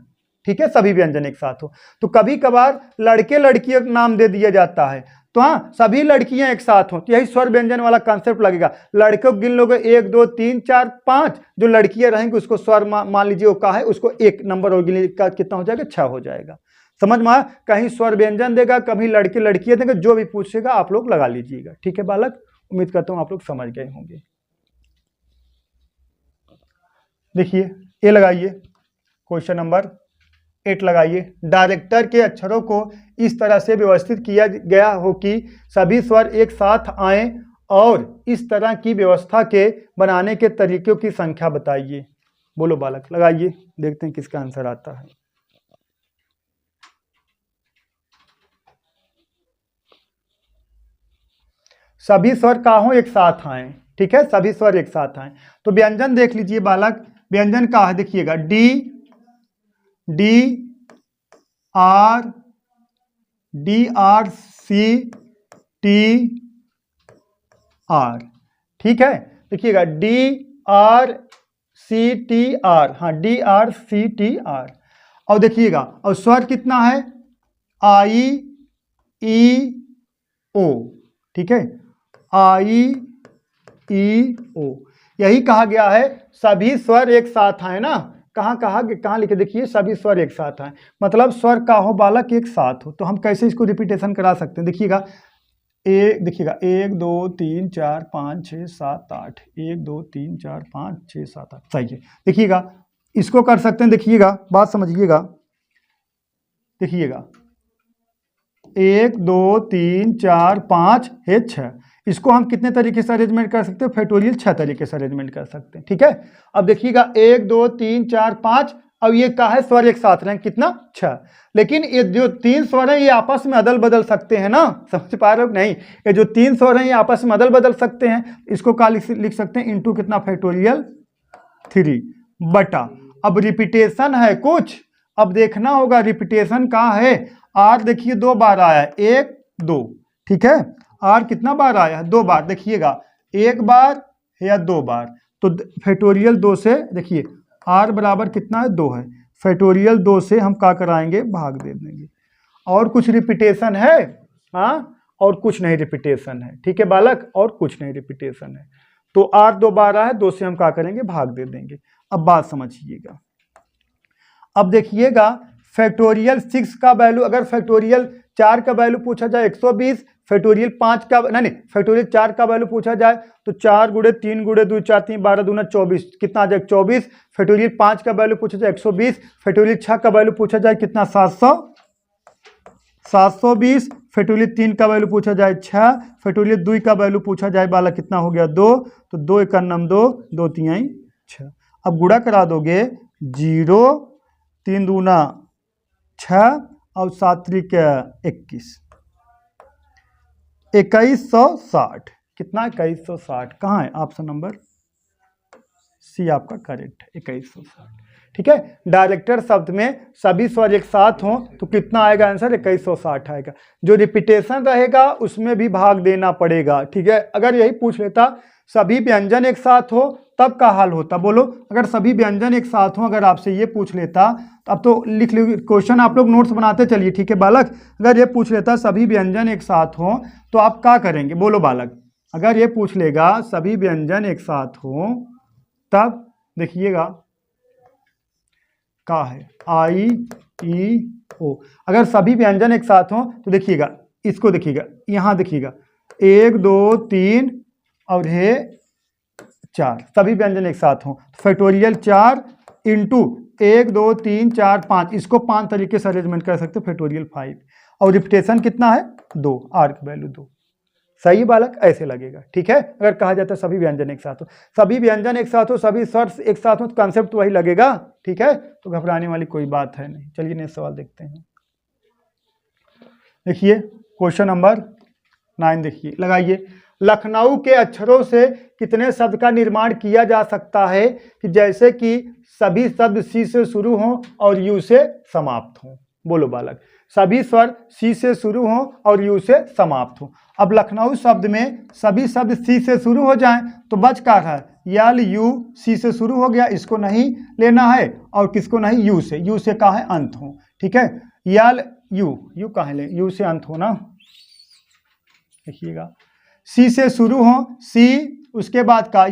ठीक है, सभी व्यंजन एक साथ हो। तो कभी कभार लड़के लड़कियों का नाम दे दिया जाता है, तो हाँ सभी लड़कियां एक साथ हो, तो यही स्वर व्यंजन वाला कॉन्सेप्ट लगेगा। लड़कों गिन लोगे 1 2 3 4 5, जो लड़कियां रहेंगी उसको स्वर मान लीजिए वो क्या है, उसको 1 नंबर और गिन का कितना हो जाएगा, 6 हो जाएगा। समझ में आया, कहीं स्वर व्यंजन देगा, कभी लड़के लड़कियां देंगे, जो भी पूछेगा आप लोग लगा लीजिएगा। ठीक है बालक, उम्मीद करता हूं आप लोग समझ गए होंगे। देखिए ये लगाइए, क्वेश्चन नंबर 8 लगाइए। डायरेक्टर के अक्षरों को इस तरह से व्यवस्थित किया गया हो कि सभी स्वर एक साथ आएं, और इस तरह की व्यवस्था के बनाने के तरीकों की संख्या बताइए। बोलो बालक, लगाइए, देखते हैं किसका आंसर आता है। सभी स्वर काहों एक साथ आए, ठीक है, सभी स्वर एक साथ आए। तो व्यंजन देख लीजिए बालक, व्यंजन का है, देखिएगा D R C T R, ठीक है। देखिएगा DRCTR, हाँ DRCTR। और देखिएगा और स्वर कितना है IEO, ठीक है, IEO। यही कहा गया है सभी स्वर एक साथ आए ना, कहाँ लिखे, देखिए सभी स्वर एक साथ आए, मतलब स्वर का हो बालक एक साथ हो। तो हम कैसे इसको रिपीटेशन करा सकते हैं, देखिएगा देखिएगा 1 2 3 4 5 6 7 8, 1 2 3 4 5 6 7 8, सही है। देखिएगा इसको कर सकते हैं, देखिएगा बात समझिएगा, देखिएगा 1 2 3 4 5 है 6, इसको हम कितने तरीके से अरेंजमेंट कर सकते हैं, फैक्टोरियल 6 तरीके से अरेंजमेंट कर सकते हैं, ठीक है। अब देखिएगा 1 2 3 4 5, अब ये का है स्वर एक साथ रहें कितना 6, लेकिन ये जो 3 स्वर हैं ये आपस में अदल बदल सकते हैं ना, समझ पा रहे हो नहीं, ये जो 3 स्वर हैं ये आपस में अदल बदल सकते हैं, इसको क्या लिख सकते हैं, इंटू कितना फैक्टोरियल 3 बटा, अब रिपीटेशन है कुछ, अब देखना होगा रिपीटेशन कहाँ है, आर देखिए 2 बार आया है, 1 2, ठीक है, आर कितना बार आया है 2 बार, देखिएगा 1 बार या 2 बार, तो फैक्टोरियल 2 से देखिए आर बराबर कितना है 2 है, फैक्टोरियल 2 से हम क्या कराएंगे भाग दे देंगे, और कुछ रिपीटेशन है, हाँ और कुछ नहीं रिपीटेशन है, ठीक है बालक, और कुछ नहीं रिपीटेशन है, तो आर 2 बार आया है, 2 से हम क्या करेंगे भाग दे देंगे। अब बात समझिएगा, अब देखिएगा फैक्टोरियल 6 का वैल्यू, अगर फैक्टोरियल 4 का वैल्यू पूछा जाए 120, फैक्टोरियल 5 का नहीं फैक्टोरियल 4 का वैल्यू पूछा जाए तो 4 गुणे 3 गुणे 2 4 3 12 दूना 24, कितना आ जाए 24, फैक्टोरियल 5 का वैल्यू पूछा जाए 120, फैक्टोरियल 6 का वैल्यू पूछा जाए कितना 720, फैक्टोरियल 3 का वैल्यू पूछा जाए 6, फैक्टोरियल 2 का वैल्यू पूछा जाए बाला कितना हो गया 2, तो 2 1 2 2 3 6, अब गुणा करा दोगे 0 3 दूना 6 और 7 3 21, 2160, कितना 2160, कहाँ है ऑप्शन नंबर सी आपका करेक्ट है 2160, ठीक है। डायरेक्टर शब्द में सभी स्वर एक साथ हों तो कितना आएगा आंसर 2160 आएगा, जो रिपीटेशन रहेगा उसमें भी भाग देना पड़ेगा, ठीक है। अगर यही पूछ लेता सभी व्यंजन एक साथ हो तब का हाल होता, बोलो अगर सभी व्यंजन एक साथ हो, अगर आपसे ये पूछ लेता तो अब तो लिख लो क्वेश्चन, आप लोग नोट्स बनाते चलिए, ठीक है बालक, अगर ये पूछ लेता सभी व्यंजन एक साथ हो तो आप क्या करेंगे, बोलो बालक, अगर ये पूछ लेगा सभी व्यंजन एक साथ हो तब देखिएगा क्या है IEO, अगर सभी व्यंजन एक साथ हो तो देखिएगा इसको, देखिएगा यहाँ देखिएगा 1 2 3 और है 4, सभी व्यंजन एक साथ हों तो फैक्टोरियल 4 इंटू 1 2 3 4 5, इसको 5 तरीके से अरेंजमेंट कर सकते हो फैक्टोरियल 5, और रिपीटेशन कितना है 2, आर की वैल्यू 2, सही बालक ऐसे लगेगा, ठीक है। अगर कहा जाता है सभी व्यंजन एक साथ हो, सभी व्यंजन एक साथ हो, सभी स्वर एक साथ हो तो कॉन्सेप्ट वही लगेगा, ठीक है, तो घबराने वाली कोई बात है नहीं। चलिए नेक्स्ट सवाल देखते हैं, देखिए क्वेश्चन नंबर 9, देखिए लगाइए, लखनऊ के अक्षरों से कितने शब्द का निर्माण किया जा सकता है कि जैसे कि सभी शब्द सी से शुरू हों और यू से समाप्त हों, बोलो बालक, सभी स्वर सी से शुरू हों और यू से समाप्त हों। अब लखनऊ शब्द में सभी शब्द सी से शुरू हो जाएं तो बच का है यल यू, सी से शुरू हो गया, इसको नहीं लेना है, और किसको नहीं, यू से का है अंत हो, ठीक है, यल यू का है ले, यू से अंत हो ना, देखिएगा सी से शुरू हो, सी उसके बाद का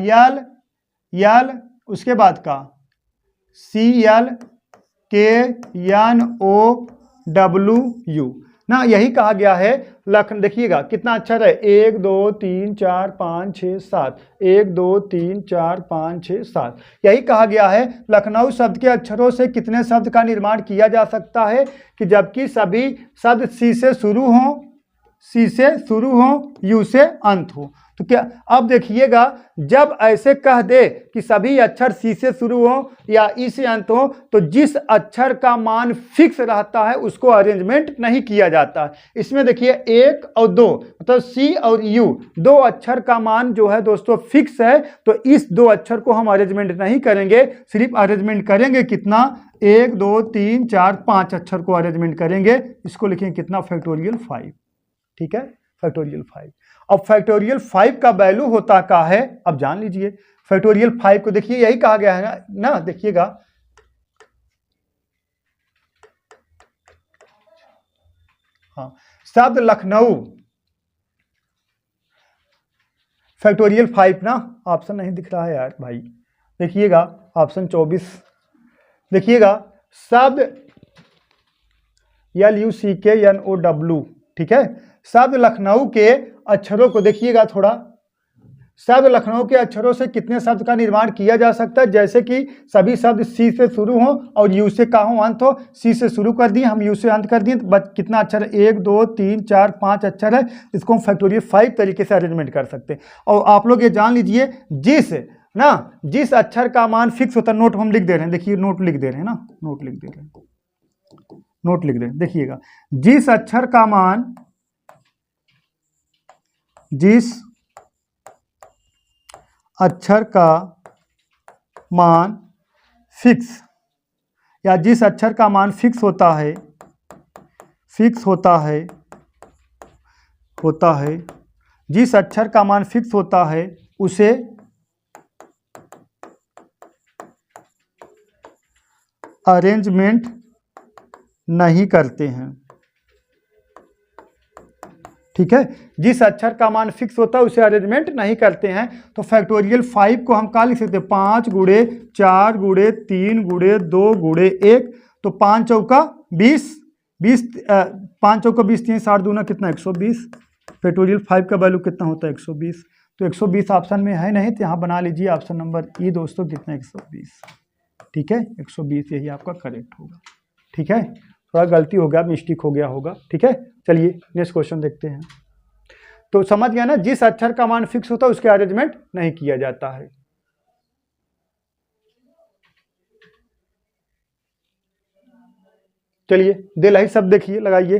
यल उसके बाद का CL KNOW ना, यही कहा गया है लखनऊ, देखिएगा कितना अच्छा रहे, 1 2 3 4 5 6 7, 1 2 3 4 5 6 7, यही कहा गया है लखनऊ शब्द के अक्षरों से कितने शब्द का निर्माण किया जा सकता है कि जबकि सभी शब्द सी से शुरू हों सी से शुरू हो, यू से अंत हो। तो क्या अब देखिएगा, जब ऐसे कह दे कि सभी अक्षर सी से शुरू हो या ई से अंत हो, तो जिस अक्षर का मान फिक्स रहता है उसको अरेंजमेंट नहीं किया जाता। इसमें देखिए 1 और 2 मतलब सी और यू, दो अक्षर का मान जो है दोस्तों फिक्स है, तो इस दो अक्षर को हम अरेंजमेंट नहीं करेंगे, सिर्फ अरेंजमेंट करेंगे कितना, 1 2 3 4 5 अक्षर को अरेंजमेंट करेंगे। इसको लिखेंगे कितना, फैक्टोरियल 5। ठीक है, फैक्टोरियल 5। अब फैक्टोरियल 5 का वैल्यू होता क्या है, अब जान लीजिए। फैक्टोरियल 5 को देखिए यही कहा गया है ना, देखिएगा हाँ, शब्द लखनऊ फैक्टोरियल 5 ना, ऑप्शन नहीं दिख रहा है यार भाई, देखिएगा ऑप्शन 24 देखिएगा, शब्द LUCKNOW, ठीक है। शब्द लखनऊ के अक्षरों को देखिएगा थोड़ा, शब्द लखनऊ के अक्षरों से कितने शब्द का निर्माण किया जा सकता है, जैसे कि सभी शब्द सी से शुरू हो और यू से का हो अंत हो। सी से शुरू कर दिए हम, यू से अंत कर दिए, तो कितना अक्षर है, 1 2 3 4 5 अक्षर है। इसको हम फैक्टोरियल 5 तरीके से अरेंजमेंट कर सकते हैं। और आप लोग ये जान लीजिए, जिस अक्षर का मान फिक्स होता है, नोट हम लिख दे रहे हैं, देखिए नोट लिख दे रहे हैं ना, नोट लिख दे रहे हैं, देखिएगा, जिस अक्षर का मान, जिस अक्षर का मान फिक्स, या जिस अक्षर का मान फिक्स होता है, जिस अक्षर का मान फिक्स होता है उसे अरेंजमेंट नहीं करते हैं। ठीक है, जिस अक्षर का मान फिक्स होता है उसे अरेंजमेंट नहीं करते हैं। तो फैक्टोरियल 5 को हम क्या लिख सकते हैं, 5 गुणे 4 गुणे 3 गुणे 2 गुणे 1, तो 5 चौका 20, 5 चौका 20 3 60 दूना कितना, 120। फैक्टोरियल 5 का वैल्यू कितना होता है, 120। तो 120 ऑप्शन में है नहीं, तो यहाँ बना लीजिए ऑप्शन नंबर ई दोस्तों, कितना, 120। ठीक है, 120 यही आपका करेक्ट होगा। ठीक है, थोड़ा गलती हो गया, मिस्टेक हो गया होगा। ठीक है, चलिए नेक्स्ट क्वेश्चन देखते हैं। तो समझ गया ना, जिस अक्षर का मान फिक्स होता है उसके अरेंजमेंट नहीं किया जाता है। चलिए दिलही शब्द देखिए, लगाइए,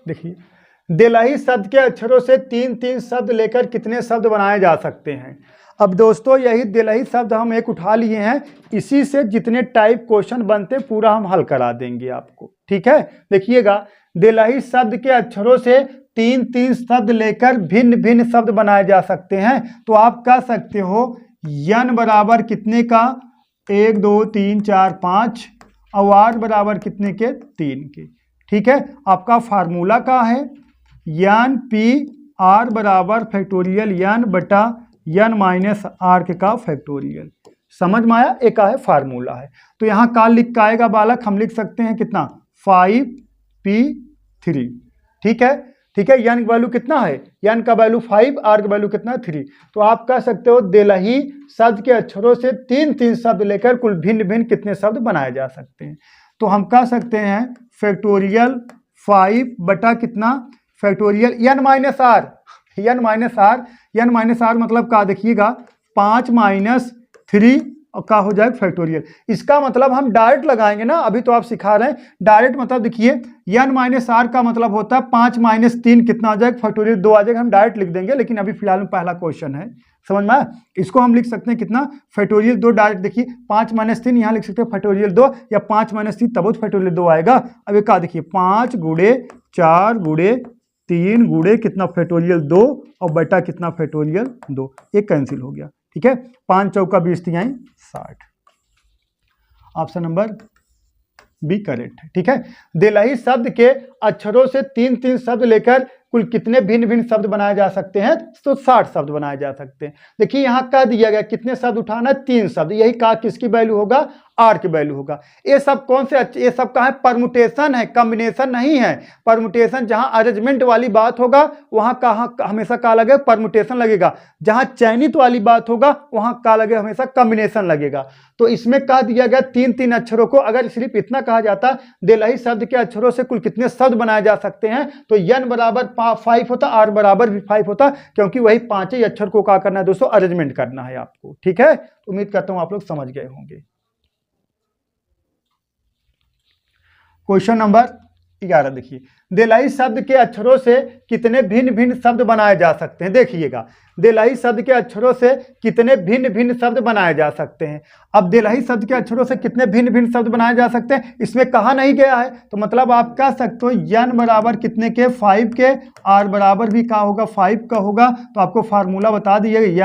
देखिए दिलही शब्द के अक्षरों से 3-3 शब्द लेकर कितने शब्द बनाए जा सकते हैं। अब दोस्तों यही दिलही शब्द हम एक उठा लिए हैं, इसी से जितने टाइप क्वेश्चन बनते पूरा हम हल करा देंगे आपको। ठीक है, देखिएगा, दिलही शब्द के अक्षरों से 3-3 शब्द लेकर भिन्न भिन्न शब्द बनाए जा सकते हैं। तो आप कह सकते हो यन बराबर कितने का, 1 2 3 4 5, और आर बराबर कितने के, 3 के। ठीक है, आपका फार्मूला का है यन पी आर बराबर फैक्टोरियल यन बटा यन माइनस आर के का फैक्टोरियल। समझ में आया, एक है फार्मूला है। तो यहाँ का लिख का आएगा बालक, हम लिख सकते हैं कितना, 5p3। ठीक है, ठीक है, यन का वैल्यू कितना है, यन का वैल्यू 5, आर का वैल्यू कितना है, 3। तो आप कह सकते हो दिलही शब्द के अक्षरों से 3-3 शब्द लेकर कुल भिन्न भिन्न कितने शब्द बनाए जा सकते हैं। तो हम कह सकते हैं फैक्टोरियल 5 बटा कितना, factorial n minus r, n minus r मतलब का, देखिएगा 5 माइनस 3 और का हो जाएगा फैक्टोरियल। इसका मतलब हम डायरेक्ट लगाएंगे ना, अभी तो आप सिखा रहे हैं डायरेक्ट, मतलब देखिए यन माइनस आर का मतलब होता है 5 माइनस 3 कितना आ जाएगा, फैक्टोरियल 2 आ जाएगा। हम डायरेक्ट लिख देंगे, लेकिन अभी फिलहाल में पहला क्वेश्चन है, समझ में आया। इसको हम लिख सकते हैं कितना, फैक्टोरियल 2 डायरेक्ट, देखिए 5 माइनस 3 यहाँ लिख सकते हैं फैक्टोरियल 2, या 5 माइनस 3 तब फैक्टोरियल 2 आएगा। अब एक का देखिए 5 गुणे 4 गुणे 3 गुणे कितना, फैक्टोरियल 2, और बटा कितना, फैक्टोरियल 2, एक कैंसिल हो गया। ठीक है, 5 चौका 20 3 60, ऑप्शन नंबर बी करेक्ट है। ठीक है, दिलही शब्द के अक्षरों से 3-3 शब्द लेकर कुल कितने भिन्न भिन्न शब्द बनाए जा सकते हैं, तो 60 शब्द बनाए जा सकते हैं। देखिए यहाँ कह दिया गया कितने शब्द उठाना है, 3 शब्द, यही का किसकी वैल्यू होगा, आर की वैल्यू होगा। ये सब कौन से ये सब का है, परमुटेशन है, कॉम्बिनेशन नहीं है। परमुटेशन जहां अरेंजमेंट वाली बात होगा वहां कहाँ हमेशा क्या लगेगा, परमुटेशन लगेगा। जहां चयनित वाली बात होगा वहां क्या लगेगा, हमेशा कॉम्बिनेशन लगेगा। तो इसमें कह दिया गया 3-3 अक्षरों को, अगर सिर्फ इतना कहा जाता देलही शब्द के अक्षरों से कुल कितने शब्द बनाए जा सकते हैं, तो n बराबर 5 होता, r बराबर भी 5 होता, क्योंकि वही 5 ही अक्षर को क्या करना है दोस्तों, अरेंजमेंट करना है आपको। ठीक है, उम्मीद करता हूं आप लोग समझ गए होंगे। क्वेश्चन नंबर 11 देखिए, देलही शब्द के अक्षरों से कितने भिन्न भिन्न शब्द बनाए जा सकते हैं। देखिएगा, देलही शब्द के अक्षरों से कितने भिन्न भिन्न शब्द बनाए जा सकते हैं। अब देलही शब्द के अक्षरों से कितने भिन्न भिन्न शब्द बनाए जा सकते हैं, इसमें कहा नहीं गया है, तो मतलब आप कह सकते हो n बराबर कितने के, 5 के, r बराबर भी क्या होगा, 5 का होगा। तो आपको फार्मूला बता दिए,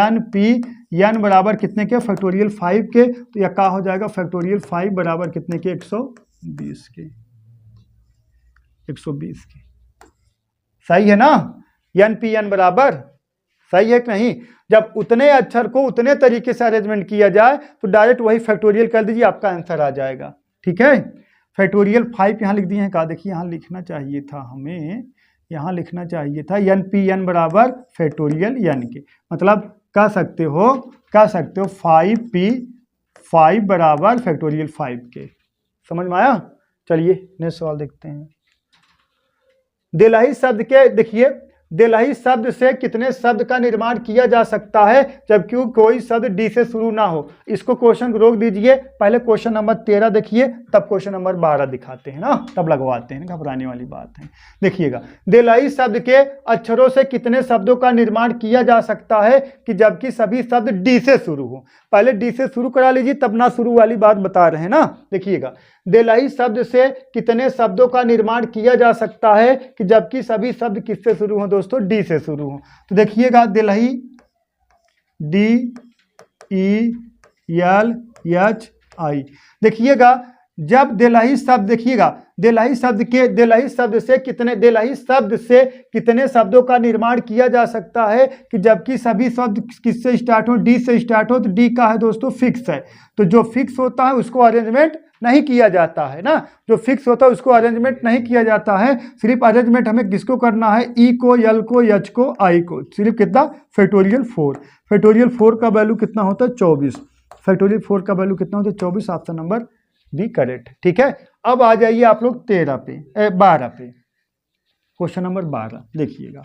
n बराबर कितने के, फैक्टोरियल 5 के, तो यह क्या हो जाएगा, फैक्टोरियल 5 बराबर कितने के, 120 के, 120 के। सही है ना, n बराबर सही है कि नहीं। जब उतने अक्षर को उतने तरीके से अरेंजमेंट किया जाए तो डायरेक्ट वही फैक्टोरियल कर दीजिए, आपका आंसर आ जाएगा। ठीक है, फैक्टोरियल 5 यहाँ लिख दिए हैं, कहा देखिए यहाँ लिखना चाहिए था, हमें यहाँ लिखना चाहिए था n बराबर फैक्टोरियल n के, मतलब कह सकते हो 5p5 बराबर फैक्टोरियल 5 के। समझ में आया। चलिए नेक्स्ट सवाल देखते हैं। देलही शब्द के, देखिए देलही शब्द से कितने शब्द का निर्माण किया जा सकता है जबकि कोई शब्द डी से शुरू ना हो। इसको क्वेश्चन रोक दीजिए, पहले क्वेश्चन नंबर 13 देखिए, तब क्वेश्चन नंबर 12 दिखाते हैं ना, तब लगवाते हैं, घबराने वाली बात है। देखिएगा, देलही शब्द के अक्षरों से कितने शब्दों का निर्माण किया जा सकता है कि जबकि सभी शब्द डी से शुरू हो। पहले डी से शुरू करा लीजिए, तब ना शुरू वाली बात बता रहे हैं ना। देखिएगा, देलही शब्द से कितने शब्दों का निर्माण किया जा सकता है कि जबकि सभी शब्द किससे शुरू हो दोस्तों, डी से शुरू हो। तो देखिएगा, देलही DELHI, देखिएगा जब देलही शब्द, देखिएगा देलही शब्द से कितने शब्दों का निर्माण किया जा सकता है कि जबकि सभी शब्द किससे स्टार्ट हो, डी से स्टार्ट हो। तो डी का है दोस्तों, फिक्स है, तो जो फिक्स होता है उसको अरेंजमेंट नहीं किया जाता है ना, जो फिक्स होता है उसको अरेंजमेंट नहीं किया जाता है। सिर्फ अरेंजमेंट हमें किसको करना है, ई को, यल को, एच को, आई को, सिर्फ कितना, फैक्टोरियल 4। फैक्टोरियल 4 का वैल्यू कितना होता है, 24। फैक्टोरियल 4 का वैल्यू कितना होता है, 24। Option number B correct. ठीक है, अब आ जाइए आप लोग 12 पे, 12 पे, क्वेश्चन नंबर 12 देखिएगा,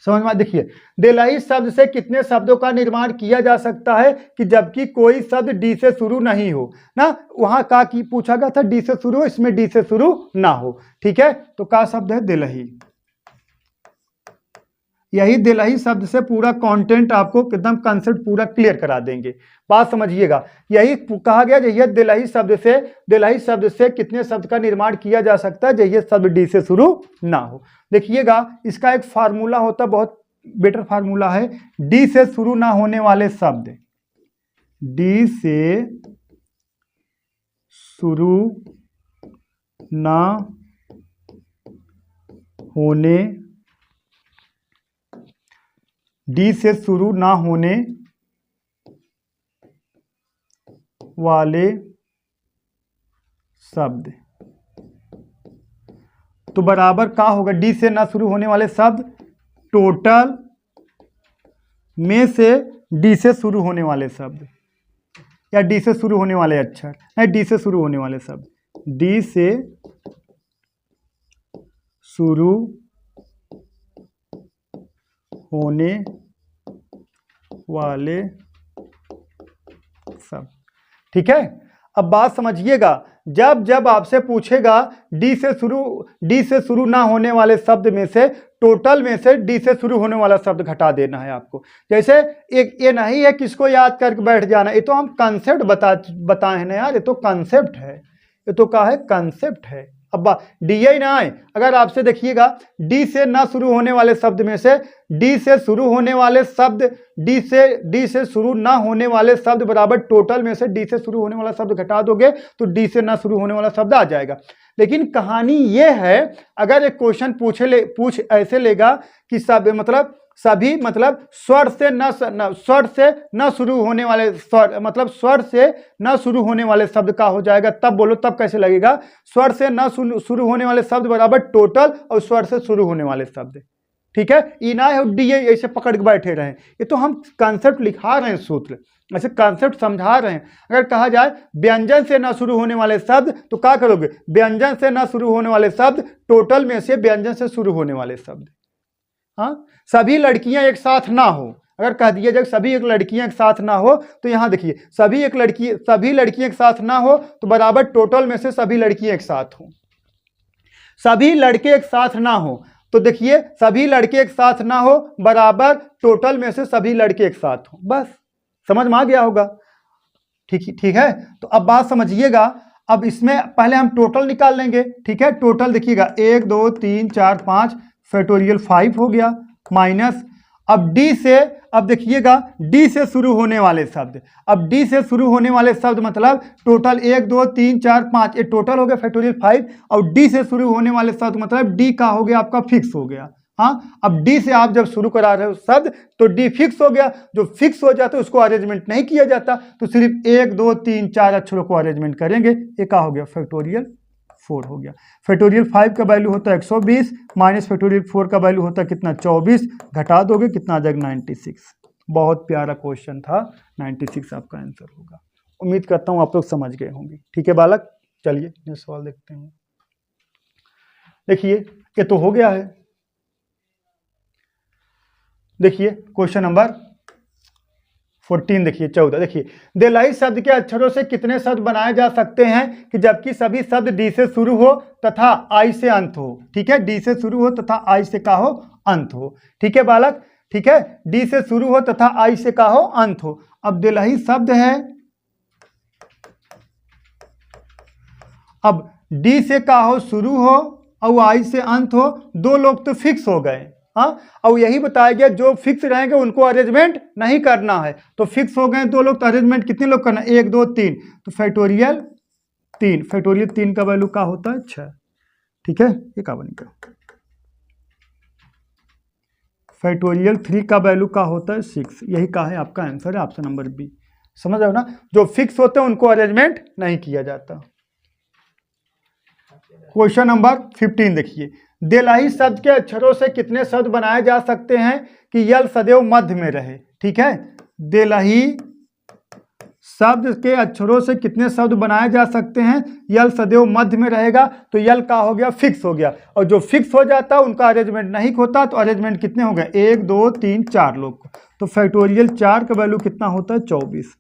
समझ में। देखिए, देलही शब्द से कितने शब्दों का निर्माण किया जा सकता है कि जबकि कोई शब्द डी से शुरू नहीं हो ना। वहां का की पूछा गया था, डी से शुरू हो, इसमें डी से शुरू ना हो। ठीक है, तो का शब्द है देलही। यही देलही शब्द से पूरा कंटेंट आपको एकदम कंसेप्ट पूरा क्लियर करा देंगे। बात समझिएगा, यही कहा गया, यही देलही शब्द से कितने शब्द का निर्माण किया जा सकता है, यही शब्द डी से शुरू ना हो। देखिएगा, इसका एक फार्मूला होता, बहुत बेटर फार्मूला है, डी से शुरू ना होने वाले शब्द, डी से शुरू ना होने, डी से शुरू ना होने वाले शब्द, तो बराबर क्या होगा, डी से ना शुरू होने वाले शब्द टोटल में से डी से शुरू होने वाले शब्द, या डी से शुरू होने वाले अक्षर, नहीं डी से शुरू होने वाले शब्द, डी से शुरू होने वाले सब। ठीक है, अब बात समझिएगा, जब आपसे पूछेगा डी से शुरू ना होने वाले शब्द में से टोटल में से डी से शुरू होने वाला शब्द घटा देना है आपको। जैसे एक ये नहीं है किसको याद करके बैठ जाना, ये तो हम कंसेप्ट बताए हैं ना यार, ये तो कंसेप्ट है, ये तो क्या है, कंसेप्ट है। अब डी आई ना आए, अगर आपसे देखिएगा डी से ना शुरू होने वाले शब्द में से डी से शुरू होने वाले शब्द, डी से शुरू ना होने वाले शब्द बराबर टोटल में से डी से शुरू होने वाला शब्द घटा दोगे तो डी से ना शुरू होने वाला शब्द आ जाएगा। लेकिन कहानी ये है, अगर एक क्वेश्चन पूछ ऐसे लेगा कि सब मतलब सभी मतलब स्वर से न शुरू होने वाले स्वर, मतलब स्वर से न शुरू होने वाले शब्द का हो जाएगा। तब बोलो तब कैसे लगेगा, स्वर से न शुरू होने वाले शब्द बराबर टोटल और स्वर से शुरू होने वाले शब्द। ठीक है, इना है डी ऐसे पकड़ के बैठे रहे, ये तो हम कॉन्सेप्ट लिखा रहे हैं, सूत्र ऐसे कॉन्सेप्ट समझा रहे हैं। अगर कहा जाए व्यंजन से न शुरू होने वाले शब्द तो क्या करोगे, व्यंजन से न शुरू होने वाले शब्द टोटल में से व्यंजन से शुरू होने वाले शब्द। हाँ, सभी लड़कियां एक साथ ना हो, अगर कह दिया जाए सभी एक लड़कियां एक साथ ना हो तो यहां देखिए सभी लड़कियां एक साथ ना हो तो बराबर टोटल में से सभी लड़कियां एक साथ हो। सभी लड़के एक साथ ना हो तो देखिए सभी लड़के एक साथ ना हो बराबर टोटल में से सभी लड़के एक साथ हो। बस समझ में आ गया होगा। ठीक है, तो अब बात समझिएगा। अब इसमें पहले हम टोटल निकाल लेंगे। ठीक है, टोटल देखिएगा 1 2 3 4 5 फैक्टोरियल 5 हो गया, माइनस अब डी से, अब देखिएगा डी से शुरू होने वाले शब्द, अब डी से शुरू होने वाले शब्द मतलब टोटल 1 2 3 4 5 ये टोटल हो गया फैक्टोरियल 5, और डी से शुरू होने वाले शब्द मतलब डी का हो गया आपका फिक्स हो गया। हाँ, अब डी से आप जब शुरू करा रहे हो शब्द तो डी फिक्स हो गया, जो फिक्स हो जाता है उसको अरेंजमेंट नहीं किया जाता, तो सिर्फ 1 2 3 4 अक्षरों को अरेंजमेंट करेंगे। ये क्या हो गया, फैक्टोरियल 4 हो गया। फैक्टोरियल 5 का वैल्यू होता है 120 माइनस फैक्टोरियल 4 का वैल्यू होता है कितना, 24, घटा दोगे कितना आ जाएगा 96। बहुत प्यारा क्वेश्चन था, 96 आपका आंसर होगा। उम्मीद करता हूँ आप लोग समझ गए होंगे। ठीक है बालक, चलिए नेक्स्ट सवाल देखते हैं। देखिए ये तो हो गया है। देखिए क्वेश्चन नंबर 14 देखिए 14, देखिए देलाई शब्द के अक्षरों से कितने शब्द बनाए जा सकते हैं कि जबकि सभी शब्द डी से शुरू हो तथा आई से अंत हो। ठीक है, डी से शुरू हो तथा आई से का हो, अंत हो। ठीक है बालक, ठीक है, डी से शुरू हो तथा आई से का हो, अंत हो। अब देलाई शब्द है, अब डी से का हो शुरू हो और आई से अंत हो, दो लोग तो फिक्स हो गए। हाँ, और यही बताया गया जो फिक्स रहेंगे उनको अरेंजमेंट नहीं करना है, तो फिक्स हो गए दो लोग तो अरेंजमेंट कितने लोग करना, 1 2 3, तो फैक्टोरियल 3, फैक्टोरियल 3 का वैल्यू का होता है 6। ठीक है, ये का बनेगा फैक्टोरियल 3 का वैल्यू का होता है 6। यही का है आपका आंसर है, ऑप्शन नंबर बी। समझ रहे हो ना, जो फिक्स होते हैं उनको अरेंजमेंट नहीं किया जाता। क्वेश्चन नंबर 15 देखिए, देलाई शब्द के अक्षरों से कितने शब्द बनाए जा सकते हैं कि यल सदैव मध्य में रहे। ठीक है, देलाई शब्द के अक्षरों से कितने शब्द बनाए जा सकते हैं, यल सदैव मध्य में रहेगा, तो यल का हो गया फिक्स हो गया, और जो फिक्स हो जाता उनका अरेंजमेंट नहीं होता, तो अरेंजमेंट कितने हो गए, 1 2 3 4 लोग को, तो फैक्टोरियल 4 का वैल्यू कितना होता है 24।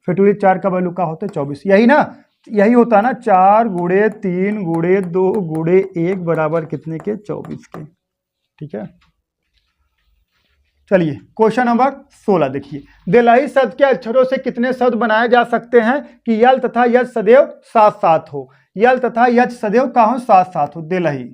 फैक्टोरियल 4 का वैल्यू का होता है 24, यही ना, यही होता है ना, 4 गुणे 3 गुणे 2 गुणे 1 बराबर कितने के, 24 के। ठीक है, चलिए क्वेश्चन नंबर 16 देखिए, देलाई शब्द के अक्षरों से कितने शब्द बनाए जा सकते हैं कि यल तथा यच सदैव साथ साथ हो, यल तथा यच सदैव का हो, साथ साथ हो। देलाई,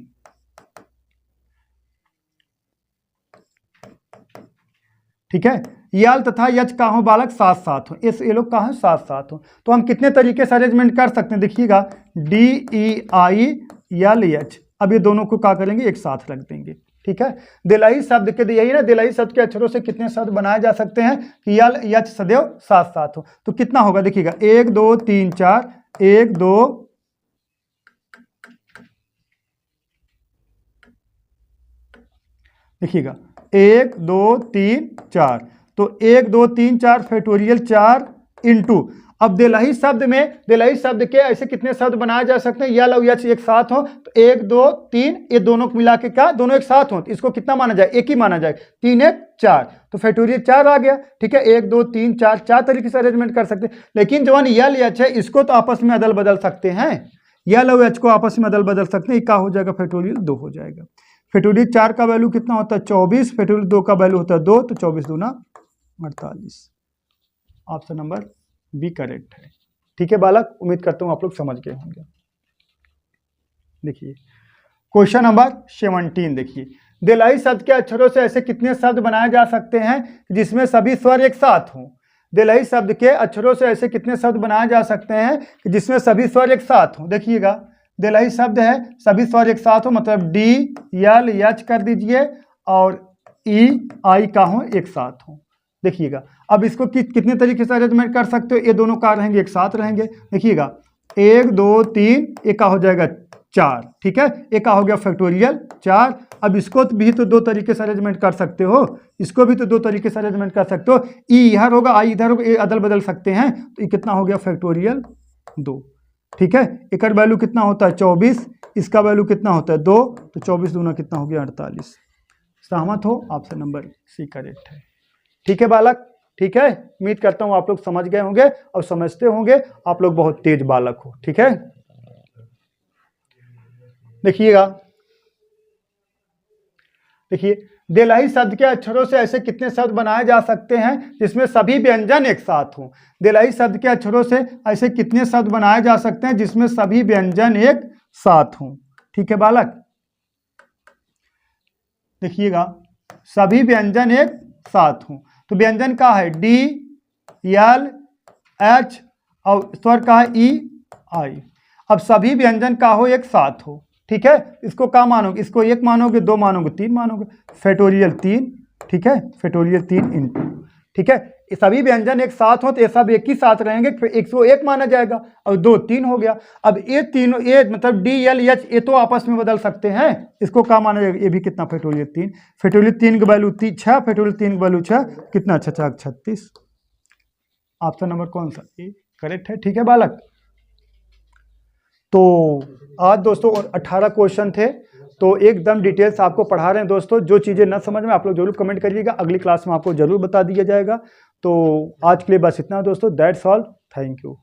ठीक है, यल तथा यच का हो बालक साथ साथ हो, ये लोग का हो साथ साथ हो, तो हम कितने तरीके से अरेंजमेंट कर सकते हैं, देखिएगा डी ई आई यल यच, अब ये दोनों को क्या करेंगे, एक साथ रख देंगे। ठीक है, देलाई शब्द के, यही ना, देलाई शब्द के अक्षरों से कितने शब्द बनाए जा सकते हैं कि यल यच सदैव साथ साथ हो, तो कितना होगा, देखिएगा 1 2 3 4, 1 2 देखिएगा 1 2 3 4, तो 1 2 3 4 फैक्टोरियल 4 इंटू, अब देलाई शब्द में, देलाई शब्द के ऐसे कितने शब्द बनाए जा सकते हैं, यल और यच एक साथ हो, तो 1 2 3, ये दोनों को मिला के क्या, दोनों एक साथ हो, तो इसको कितना माना जाए, एक ही माना जाए, 3 1 4, तो फैक्टोरियल 4 आ गया। ठीक है, 1 2 3 4, 4 तरीके से अरेंजमेंट कर सकते हैं, लेकिन जो यल यच है इसको तो आपस में अदल बदल सकते हैं, यल और यच को आपस में अदल बदल सकते हैं, क्या हो जाएगा, फैक्टोरियल 2 हो जाएगा। फैक्टोरियल 4 का वैल्यू कितना होता है 24, फैक्टोरियल 2 का वैल्यू होता है 2, तो 24 दूना 48, ऑप्शन नंबर बी करेक्ट है। ठीक है बालक, उम्मीद करता हूं आप लोग समझ गए होंगे। देखिए क्वेश्चन नंबर 17 देखिए, देलाई शब्द के अक्षरों से ऐसे कितने शब्द बनाए जा सकते हैं जिसमें सभी स्वर एक साथ हों। देलाई शब्द के अक्षरों से ऐसे कितने शब्द बनाए जा सकते हैं कि जिसमें सभी स्वर एक साथ हों। देखिएगा देलाई शब्द है, सभी स्वर एक साथ हो, मतलब डी यल यच कर दीजिए, और ई आई का हो एक साथ हो। देखिएगा अब इसको कितने तरीके से अरेंजमेंट कर सकते हो, ये दोनों का रहेंगे एक साथ रहेंगे। देखिएगा 1 2 3, एक का हो जाएगा 4, ठीक है, एक का हो गया फैक्टोरियल 4। अब इसको भी तो दो तरीके से अरेंजमेंट कर सकते हो, इसको भी तो दो तरीके से अरेंजमेंट कर सकते हो, ई इधर होगा आई इधर होगा, ये अदल बदल सकते हैं। तो ये कितना हो गया फैक्टोरियल 2, ठीक है। एक वैल्यू कितना होता है 24, इसका वैल्यू कितना होता है 2, तो 24 दूना कितना हो गया 48। सहमत हो? आपसे नंबर सी करेक्ट है। ठीक है बालक, ठीक है, उम्मीद करता हूं आप लोग समझ गए होंगे और समझते होंगे, आप लोग बहुत तेज बालक हो, ठीक है। देखिएगा, देखिए देलही शब्द के अक्षरों से ऐसे कितने शब्द बनाए जा सकते हैं जिसमें सभी व्यंजन एक साथ हों। देलही शब्द के अक्षरों से ऐसे कितने शब्द बनाए जा सकते हैं जिसमें सभी व्यंजन एक साथ हों, ठीक है बालक। देखिएगा सभी व्यंजन एक साथ हों, तो व्यंजन का है डी एल एच और स्वर का है ई आई। अब सभी व्यंजन का हो एक साथ हो, ठीक है, इसको क्या मानोगे, इसको 1 मानोगे, 2 मानोगे, 3 मानोगे, फैक्टोरियल 3, ठीक है, फैक्टोरियल 3 इंटू, ठीक है। सभी व्यंजन एक साथ हो तो ये सब एक ही साथ रहेंगे, फिर 101 माना जाएगा और 2 3 हो गया। अब ये तीनों, ये मतलब डी एल एच, ये तो आपस में बदल सकते हैं, इसको क्या माना जाएगा, ये भी कितना फैक्टोरियल 3, फैक्टोरियल 3 की वैल्यू 6, फैक्टोरियल 3 की वैल्यू 6, कितना 6 36। ऑप्शन नंबर कौन सा, ए करेक्ट है, ठीक है बालक। तो आज दोस्तों 18 क्वेश्चन थे, तो एकदम डिटेल्स आपको पढ़ा रहे हैं दोस्तों। जो चीज़ें न समझ में आप लोग जरूर कमेंट करिएगा, अगली क्लास में आपको जरूर बता दिया जाएगा। तो आज के लिए बस इतना दोस्तों, दैट्स ऑल, थैंक यू।